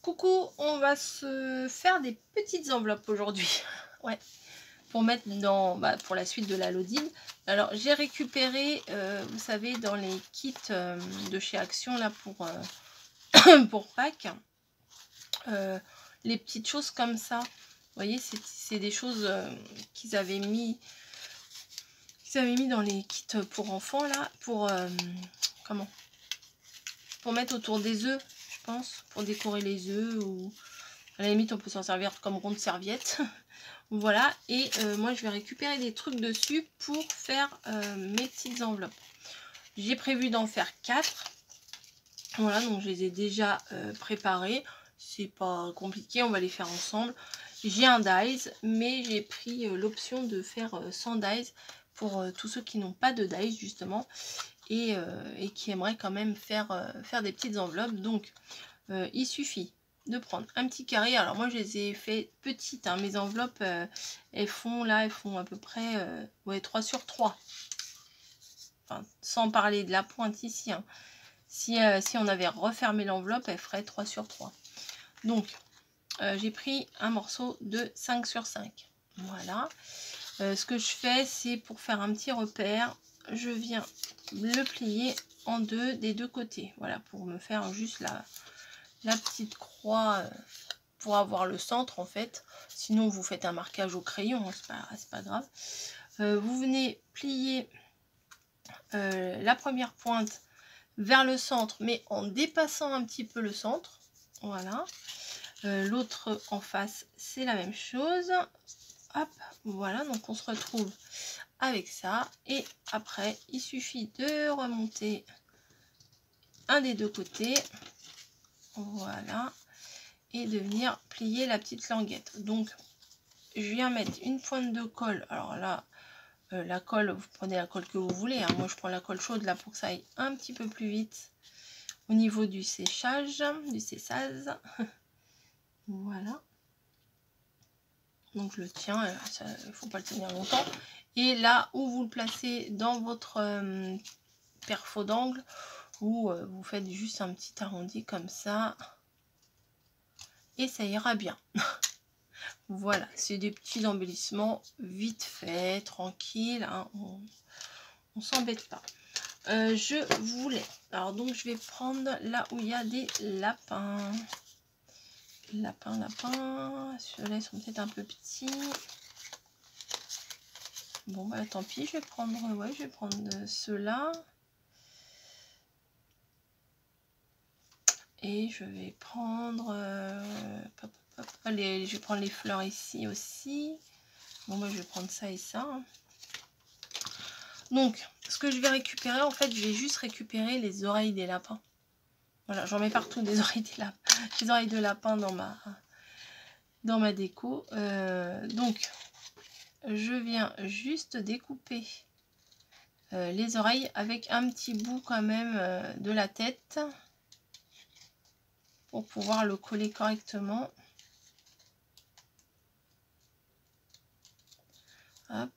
Coucou, on va se faire des petites enveloppes aujourd'hui. Ouais, pour mettre dans, pour la suite de la loading. Alors, j'ai récupéré, vous savez, dans les kits de chez Action, là, pour Pâques, les petites choses comme ça. Vous voyez, c'est des choses qu'ils avaient mis dans les kits pour enfants, là, pour mettre autour des œufs, je pense, pour décorer les œufs, ou à la limite on peut s'en servir comme ronde serviette. Voilà, et moi je vais récupérer des trucs dessus pour faire mes petites enveloppes. J'ai prévu d'en faire 4. Voilà, donc je les ai déjà préparés. C'est pas compliqué, on va les faire ensemble. J'ai un dies, mais j'ai pris l'option de faire sans dies pour tous ceux qui n'ont pas de dies justement, et qui aimeraient quand même faire des petites enveloppes. Donc il suffit de prendre un petit carré. Alors moi je les ai fait petites, hein. Mes enveloppes elles font à peu près ouais, 3 sur 3. Enfin, sans parler de la pointe ici, hein. Si on avait refermé l'enveloppe, elle ferait 3 sur 3. Donc j'ai pris un morceau de 5 sur 5. Voilà. Ce que je fais, c'est pour faire un petit repère, je viens le plier en deux des deux côtés. Voilà, pour me faire juste la petite croix pour avoir le centre en fait. Sinon vous faites un marquage au crayon, hein, c'est pas grave. Vous venez plier la première pointe vers le centre, mais en dépassant un petit peu le centre. Voilà. L'autre en face, c'est la même chose. Hop, voilà, donc on se retrouve avec ça. Et après, il suffit de remonter un des deux côtés. Voilà. Et de venir plier la petite languette. Donc, je viens mettre une pointe de colle. Alors là, la colle, vous prenez la colle que vous voulez, hein. Moi, je prends la colle chaude là pour que ça aille un petit peu plus vite au niveau du séchage, du cessage. Voilà. Donc, je le tiens. Il ne faut pas le tenir longtemps. Et là où vous le placez dans votre perfo d'angle, où vous faites juste un petit arrondi comme ça. Et ça ira bien. Voilà, c'est des petits embellissements vite fait, tranquille, hein, on s'embête pas. Je voulais, alors donc je vais prendre là où il y a des lapins. Lapins, ceux-là ils sont peut-être un peu petits. Bon bah tant pis, je vais prendre ceux-là. Et je vais prendre je vais prendre les fleurs ici aussi. Bon moi je vais prendre ça et ça, hein. Donc ce que je vais récupérer, en fait je vais juste récupérer les oreilles des lapins. Voilà, j'en mets partout des oreilles des lapins, des oreilles de lapin dans ma déco. Donc je viens juste découper les oreilles avec un petit bout quand même de la tête pour pouvoir le coller correctement. Hop.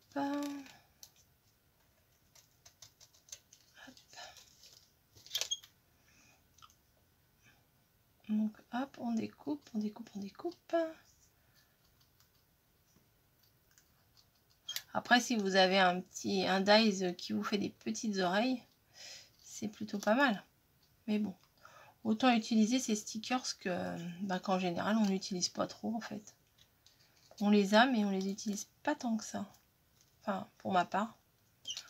Donc hop, on découpe. Après, si vous avez un dies qui vous fait des petites oreilles, c'est plutôt pas mal. Mais bon, autant utiliser ces stickers qu'en général, on n'utilise pas trop en fait. On les a, mais on les utilise pas tant que ça. Enfin, pour ma part.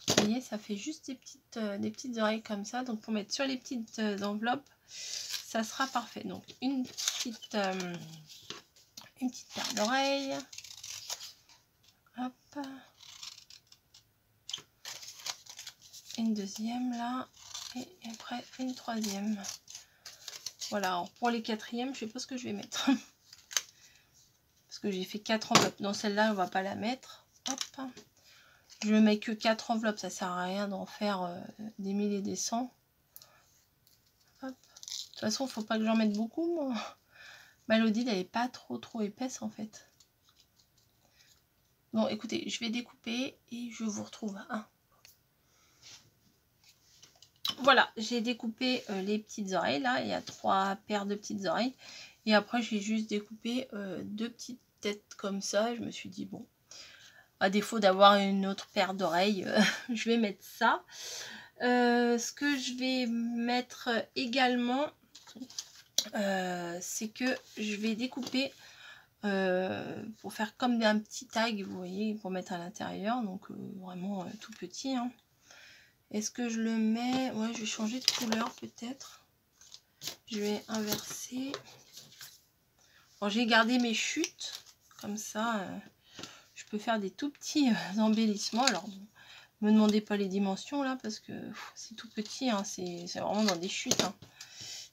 Vous voyez, ça fait juste des petites oreilles comme ça. Donc, pour mettre sur les petites enveloppes, ça sera parfait. Donc, une petite paire d'oreilles. Hop. Une deuxième là. Et après, une troisième. Voilà, alors pour les quatrièmes, je sais pas ce que je vais mettre. Parce que j'ai fait 4 enveloppes. Dans celle-là, on va pas la mettre. Hop. Je mets que 4 enveloppes, ça sert à rien d'en faire des milliers et des cents. Hop. De toute façon, faut pas que j'en mette beaucoup. Ma loading, elle est pas trop épaisse en fait. Bon, écoutez, je vais découper et je vous retrouve. Voilà, j'ai découpé les petites oreilles là. Il y a 3 paires de petites oreilles. Et après, j'ai juste découpé 2 petites têtes comme ça. Je me suis dit, bon, à défaut d'avoir une autre paire d'oreilles, je vais mettre ça. Ce que je vais mettre également, c'est que je vais découper pour faire comme un petit tag, vous voyez, pour mettre à l'intérieur. Donc vraiment tout petit. Hein. Est-ce que je le mets? Ouais, je vais changer de couleur peut-être. Je vais inverser. Bon, j'ai gardé mes chutes. Comme ça, je peux faire des tout petits embellissements. Alors, bon, me demandez pas les dimensions là, parce que c'est tout petit. Hein, c'est vraiment dans des chutes. Hein.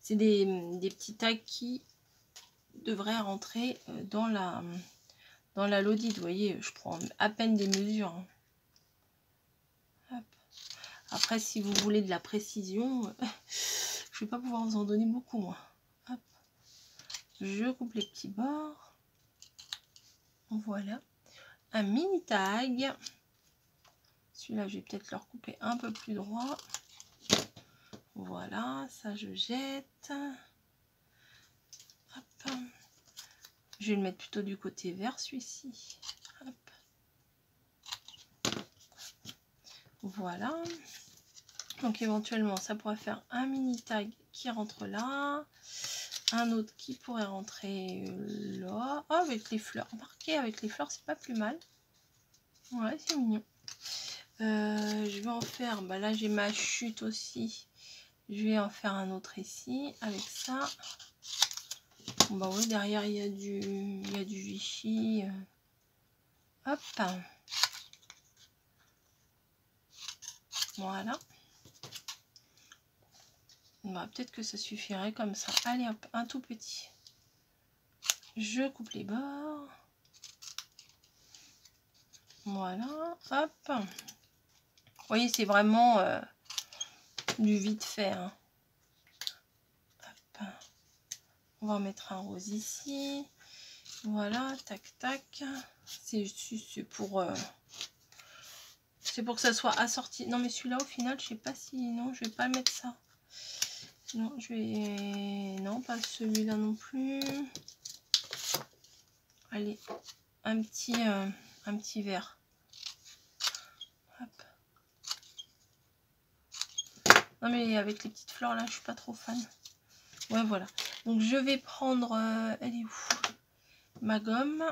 C'est des petits tags qui devraient rentrer dans la lodite. Vous voyez, je prends à peine des mesures. Hein. Hop. Après, si vous voulez de la précision, je vais pas pouvoir vous en donner beaucoup, moi. Hop. Je coupe les petits bords. Voilà. Un mini tag. Celui-là, je vais peut-être le recouper un peu plus droit. Voilà, ça je jette. Hop. Je vais le mettre plutôt du côté vert, celui-ci. Voilà. Donc éventuellement, ça pourrait faire un mini tag qui rentre là. Un autre qui pourrait rentrer là. Oh, avec les fleurs. Remarquez, avec les fleurs, c'est pas plus mal. Ouais, c'est mignon. Je vais en faire, bah là j'ai ma chute aussi. Je vais en faire un autre ici avec ça. Bon, bah oui, derrière il y a du Vichy. Hop. Voilà. Bah, peut-être que ça suffirait comme ça. Allez hop, un tout petit. Je coupe les bords. Voilà, hop. Vous voyez, c'est vraiment du vite fait. Hein. Hop. On va en mettre un rose ici. Voilà, tac, tac. C'est pour que ça soit assorti. Non, mais celui-là, au final, je sais pas si... Non, je vais pas mettre ça. Non, je vais... Non, pas celui-là non plus. Allez, un petit vert. Hop. Non, mais avec les petites fleurs, là, je suis pas trop fan. Ouais, voilà. Donc, je vais prendre... elle est où? Ma gomme.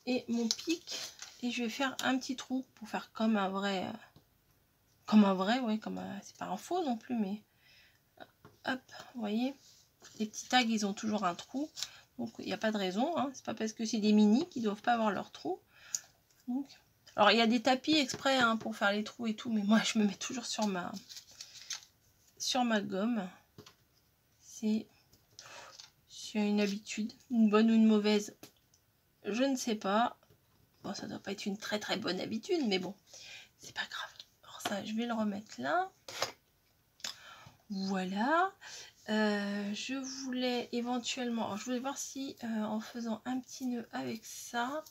Et mon pic. Et je vais faire un petit trou pour faire comme un vrai... ouais, c'est pas un faux non plus, mais... Hop, vous voyez, les petits tags, ils ont toujours un trou. Donc, il n'y a pas de raison. Hein. C'est pas parce que c'est des mini qu'ils doivent pas avoir leur trou. Donc, alors, il y a des tapis exprès hein, pour faire les trous et tout. Mais moi, je me mets toujours sur ma gomme. C'est une habitude. Une bonne ou une mauvaise, je ne sais pas. Bon, ça doit pas être une très très bonne habitude. Mais bon, c'est pas grave. Alors ça, je vais le remettre là. Voilà. Je voulais éventuellement, alors je voulais voir si en faisant un petit nœud avec ça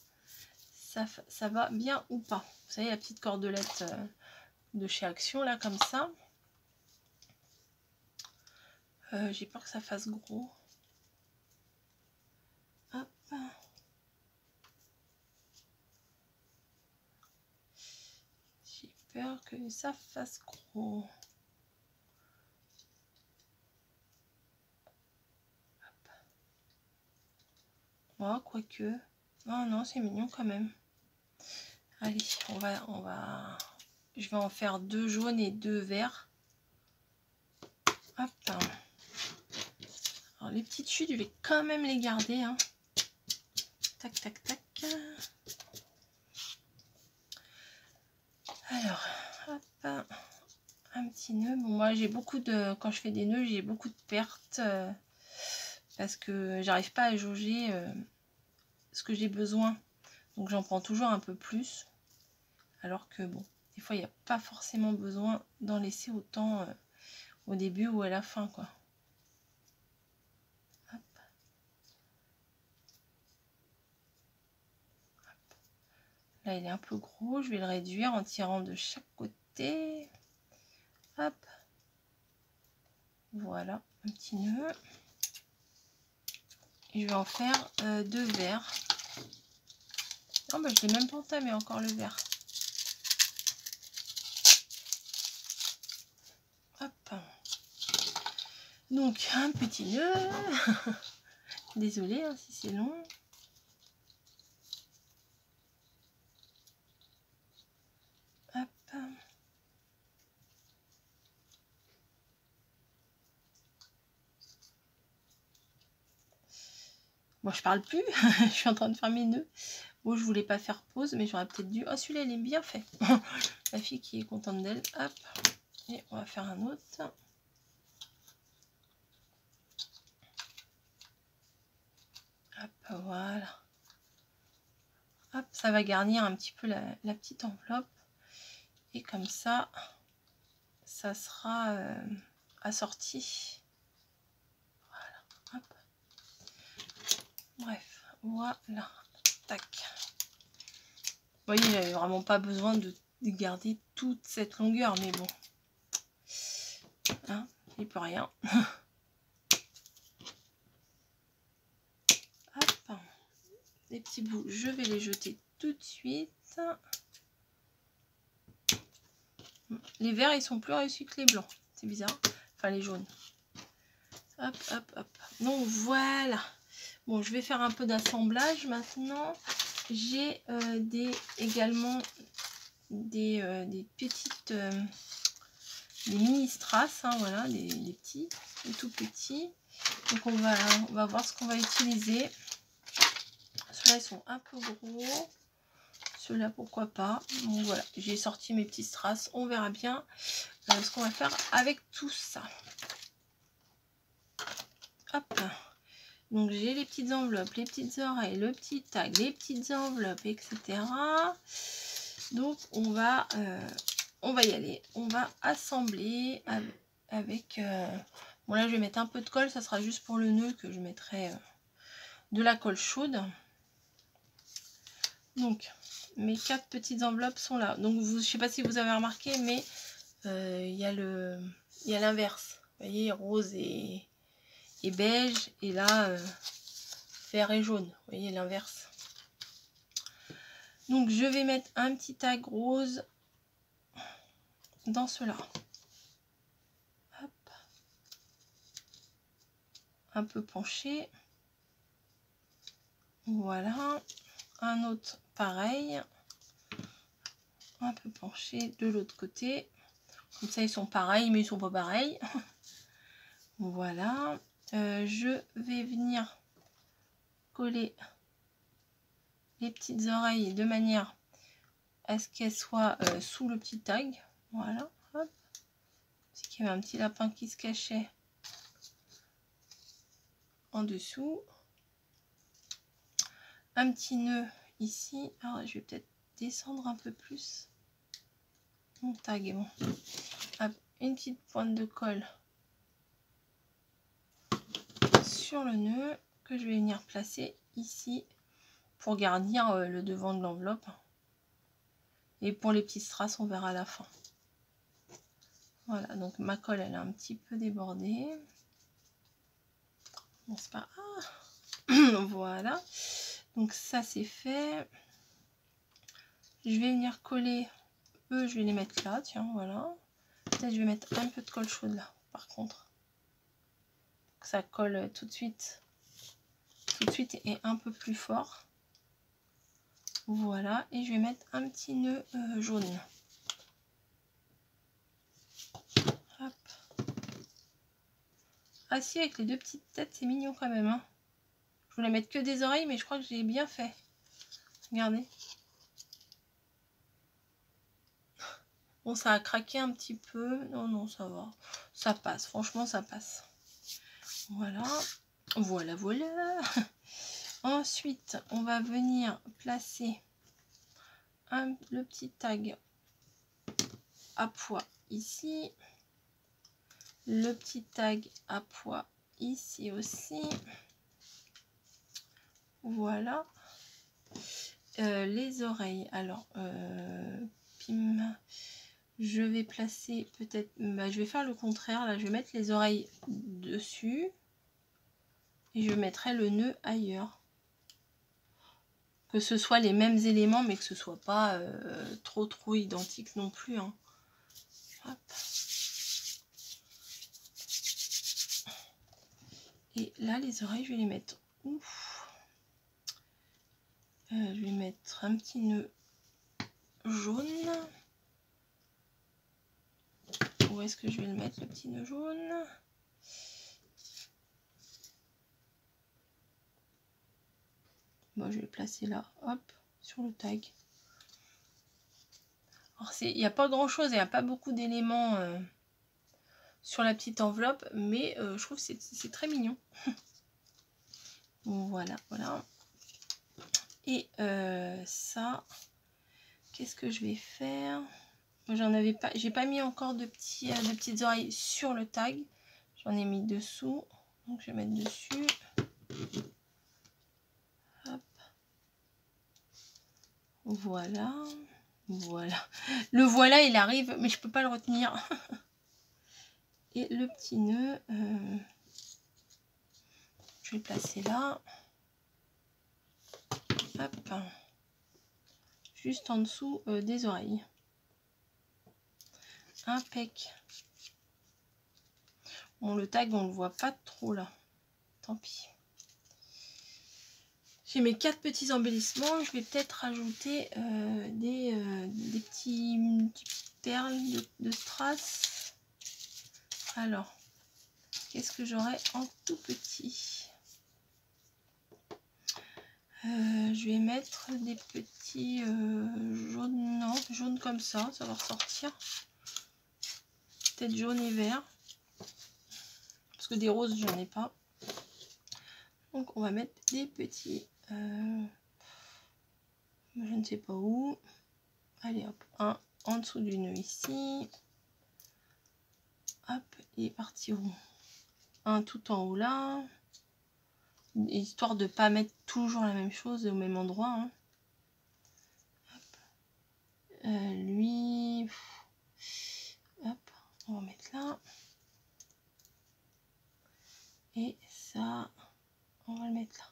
va bien ou pas. Vous savez, la petite cordelette de chez Action, là, comme ça. J'ai peur que ça fasse gros. Hop. J'ai peur que ça fasse gros. Oh, quoique. Oh non, c'est mignon quand même. Allez, je vais en faire 2 jaunes et 2 verts. Hop. Alors, les petites chutes, je vais quand même les garder. Hein. Tac, tac, tac. Alors, hop. Un petit nœud. Bon, moi, j'ai beaucoup de... Quand je fais des nœuds, j'ai beaucoup de pertes. Parce que j'arrive pas à jauger ce que j'ai besoin. Donc, j'en prends toujours un peu plus. Alors que, bon, des fois, il n'y a pas forcément besoin d'en laisser autant au début ou à la fin, quoi. Hop. Hop. Là, il est un peu gros. Je vais le réduire en tirant de chaque côté. Hop. Voilà, un petit nœud. Et je vais en faire 2 verres. Non, bah, je l'ai même pas entamé encore le verre. Hop. Donc, un petit nœud. Désolée hein, si c'est long. Hop. Bon, je parle plus. Je suis en train de faire mes nœuds. Bon, je voulais pas faire pause, mais j'aurais peut-être dû... Oh, celui-là, il est bien fait. La fille qui est contente d'elle. Hop. Et on va faire un autre. Hop, voilà. Hop, ça va garnir un petit peu la petite enveloppe. Et comme ça, ça sera assorti. Voilà. Hop. Bref, voilà. Tac. Vous voyez, j'avais vraiment pas besoin de garder toute cette longueur, mais bon. Hein, il peut rien. Hop. Les petits bouts, je vais les jeter tout de suite. Les verts, ils sont plus réussis que les blancs. C'est bizarre. Enfin, les jaunes. Hop, hop, hop. Donc, voilà. Bon, je vais faire un peu d'assemblage maintenant. J'ai également des petites... des mini strass, hein, voilà, des petits, des tout petits. Donc, on va voir ce qu'on va utiliser. Ceux-là, ils sont un peu gros. Ceux-là, pourquoi pas. Donc, voilà, j'ai sorti mes petits strass. On verra bien ce qu'on va faire avec tout ça. Hop. Donc j'ai les petites enveloppes, les petites oreilles, le petit tag, les petites enveloppes, etc. Donc on va y aller. On va assembler avec... Bon là je vais mettre un peu de colle, ça sera juste pour le nœud que je mettrai de la colle chaude. Donc mes 4 petites enveloppes sont là. Donc je sais pas si vous avez remarqué, mais il y a l'inverse. Vous voyez, rose et beige, et là vert et jaune, vous voyez l'inverse. Donc je vais mettre un petit tag rose dans cela. Hop. Un peu penché. Voilà. Un autre pareil. Un peu penché de l'autre côté. Comme ça ils sont pareils, mais ils sont pas pareils. Voilà. Je vais venir coller les petites oreilles de manière à ce qu'elles soient sous le petit tag. Voilà. Hop. C'est qu'il y avait un petit lapin qui se cachait en dessous. Un petit nœud ici. Alors je vais peut-être descendre un peu plus mon tag. Bon. Hop. Une petite pointe de colle sur le nœud que je vais venir placer ici pour garnir le devant de l'enveloppe. Et pour les petits strass, on verra à la fin. Voilà, donc ma colle elle est un petit peu débordée. Bon, c'est pas... Ah. Voilà. Donc ça c'est fait. Je vais venir coller. Eux, je vais les mettre là, tiens, voilà. Peut-être je vais mettre un peu de colle chaude là, par contre. Que ça colle tout de suite et un peu plus fort. Voilà, et je vais mettre un petit nœud jaune. Hop. Ah si, avec les deux petites têtes, c'est mignon quand même. Hein. Je voulais mettre que des oreilles, mais je crois que j'ai bien fait. Regardez. Bon, ça a craqué un petit peu. Non, non, ça va. Ça passe, franchement, ça passe. Voilà. Voilà, voilà. Ensuite, on va venir placer le petit tag à pois ici. Le petit tag à pois ici aussi. Voilà. Les oreilles. Alors, pim. Je vais placer peut-être... Bah, je vais faire le contraire. Là, je vais mettre les oreilles dessus. Et je mettrai le nœud ailleurs. Que ce soit les mêmes éléments, mais que ce soit pas trop identique non plus. Hein. Hop. Et là, les oreilles, je vais les mettre. Ouf. Je vais mettre un petit nœud jaune. Où est-ce que je vais le mettre, le petit nœud jaune? Bon, je vais le placer là, hop, sur le tag. Alors, il n'y a pas grand-chose, il n'y a pas beaucoup d'éléments sur la petite enveloppe, mais je trouve que c'est très mignon. Voilà, voilà. Et ça, qu'est-ce que je vais faire? J'en avais pas, j'ai pas mis encore de petites oreilles sur le tag. J'en ai mis dessous, donc je vais mettre dessus. Hop. Voilà, voilà. Le voilà, il arrive, mais je peux pas le retenir. Et le petit nœud, je vais le placer là. Hop. Juste en dessous des oreilles. Impec. Bon, le tag, on le voit pas trop là. Tant pis. J'ai mes 4 petits embellissements. Je vais peut-être rajouter des petites perles de strass. Alors, qu'est-ce que j'aurai en tout petit? Je vais mettre des petits jaunes, non, jaunes comme ça va ressortir. Peut-être jaune et vert. Parce que des roses, j'en ai pas. Donc, on va mettre des petits... je ne sais pas où. Allez, hop, un en dessous du nœud ici. Hop, il est parti où? Un tout en haut là. Histoire de ne pas mettre toujours la même chose au même endroit. Hein. Lui... Hop, on va mettre là. Et ça, on va le mettre là.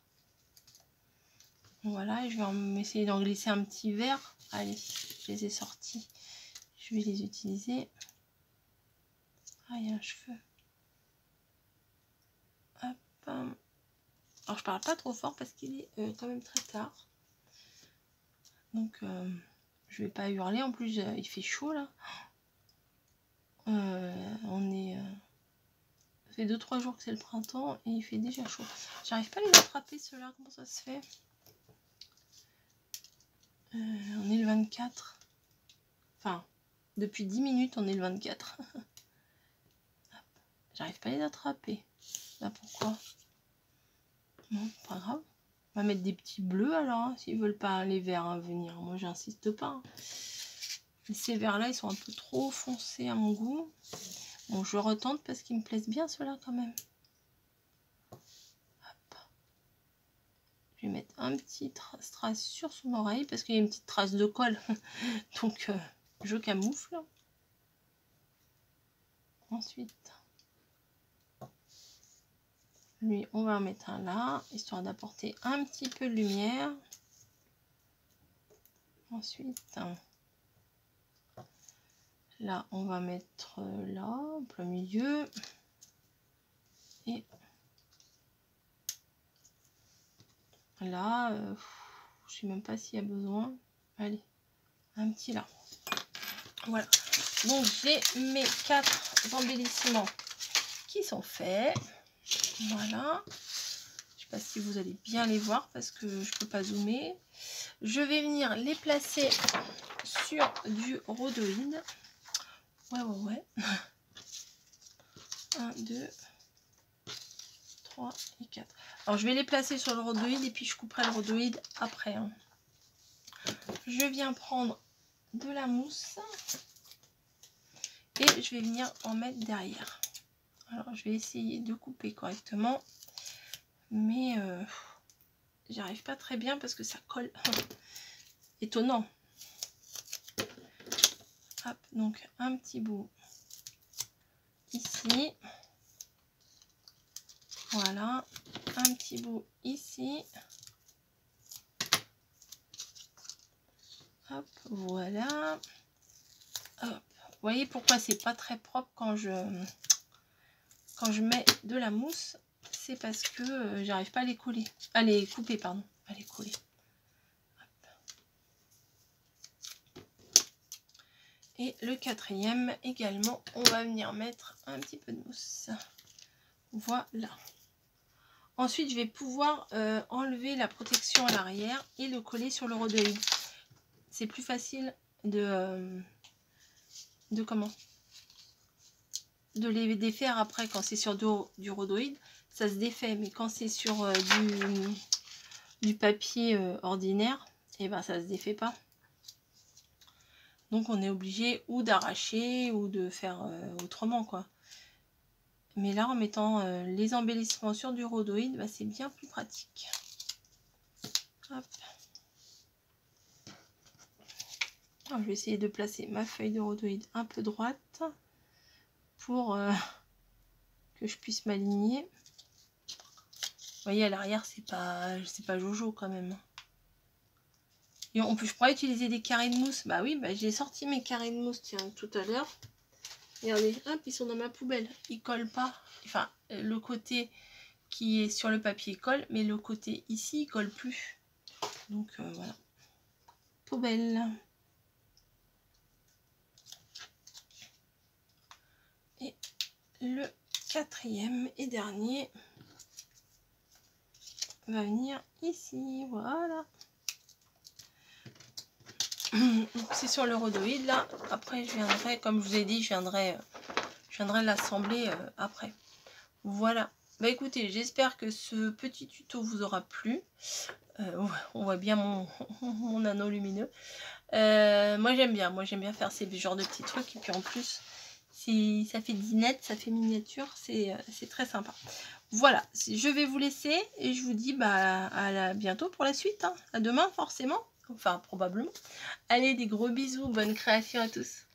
Voilà, et je vais essayer d'en glisser un petit vert. Allez, je les ai sortis. Je vais les utiliser. Ah, il y a un cheveu. Hop. Alors, je parle pas trop fort parce qu'il est quand même très tard. Donc, je vais pas hurler. En plus, il fait chaud là. On est... ça fait 2-3 jours que c'est le printemps et il fait déjà chaud. J'arrive pas à les attraper ceux-là. Comment ça se fait? On est le 24. Enfin, depuis 10 minutes, on est le 24. J'arrive pas à les attraper. Là, pourquoi? Non, pas grave. On va mettre des petits bleus alors, hein, s'ils veulent pas les verts à venir. Moi, j'insiste pas. Hein. Mais ces verts-là, ils sont un peu trop foncés à mon goût. Bon, je retente parce qu'ils me plaisent bien, ceux-là, quand même. Hop. Je vais mettre un petit strass sur son oreille parce qu'il y a une petite trace de colle. Donc, je camoufle. Ensuite, lui, on va en mettre un là, histoire d'apporter un petit peu de lumière. Ensuite, là, on va mettre là, au plein milieu. Et là, je sais même pas s'il y a besoin. Allez, un petit là. Voilà. Donc, j'ai mes 4 embellissements qui sont faits. Voilà. Je sais pas si vous allez bien les voir parce que je peux pas zoomer. Je vais venir les placer sur du rhodoïde. Ouais. 1, 2, 3 et 4. Alors, je vais les placer sur le rhodoïde et puis je couperai le rhodoïde après. Hein. Je viens prendre de la mousse et je vais venir en mettre derrière. Alors, je vais essayer de couper correctement, mais j'y arrive pas très bien parce que ça colle. Étonnant. Hop, donc un petit bout ici. Voilà, un petit petit bout ici. Hop, voilà. Hop. Vous voyez pourquoi c'est pas très propre quand je mets de la mousse, c'est parce que j'arrive pas à les coller, à les couper, pardon, à les coller. Hop. Et le quatrième également, on va venir mettre un petit peu de mousse. Voilà. Ensuite, je vais pouvoir enlever la protection à l'arrière et le coller sur le rhodoïde. C'est plus facile de les défaire après. Quand c'est sur du rhodoïde, ça se défait, mais quand c'est sur du papier ordinaire, et ben ça se défait pas. Donc on est obligé ou d'arracher ou de faire autrement, quoi. Mais là, en mettant les embellissements sur du rhodoïde, bah, c'est bien plus pratique. Hop. Alors, je vais essayer de placer ma feuille de rhodoïde un peu droite pour que je puisse m'aligner. Vous voyez, à l'arrière, c'est pas jojo quand même. Et je pourrais utiliser des carrés de mousse. Bah oui, bah, j'ai sorti mes carrés de mousse, tiens, tout à l'heure. Regardez, hop, ils sont dans ma poubelle. Ils collent pas. Enfin, le côté qui est sur le papier colle, mais le côté ici, il colle plus. Donc, voilà. Poubelle. Et le quatrième et dernier va venir ici. Voilà. C'est sur le rhodoïde là. Après je viendrai, comme je vous ai dit, je viendrai l'assembler après. Voilà. Bah écoutez, j'espère que ce petit tuto vous aura plu. On voit bien mon anneau lumineux. Moi j'aime bien faire ces genres de petits trucs. Et puis en plus, si ça fait dinette, ça fait miniature, c'est très sympa. Voilà, je vais vous laisser et je vous dis bah à bientôt pour la suite. Hein. À demain forcément. Enfin, probablement. Allez, des gros bisous. Bonne création à tous.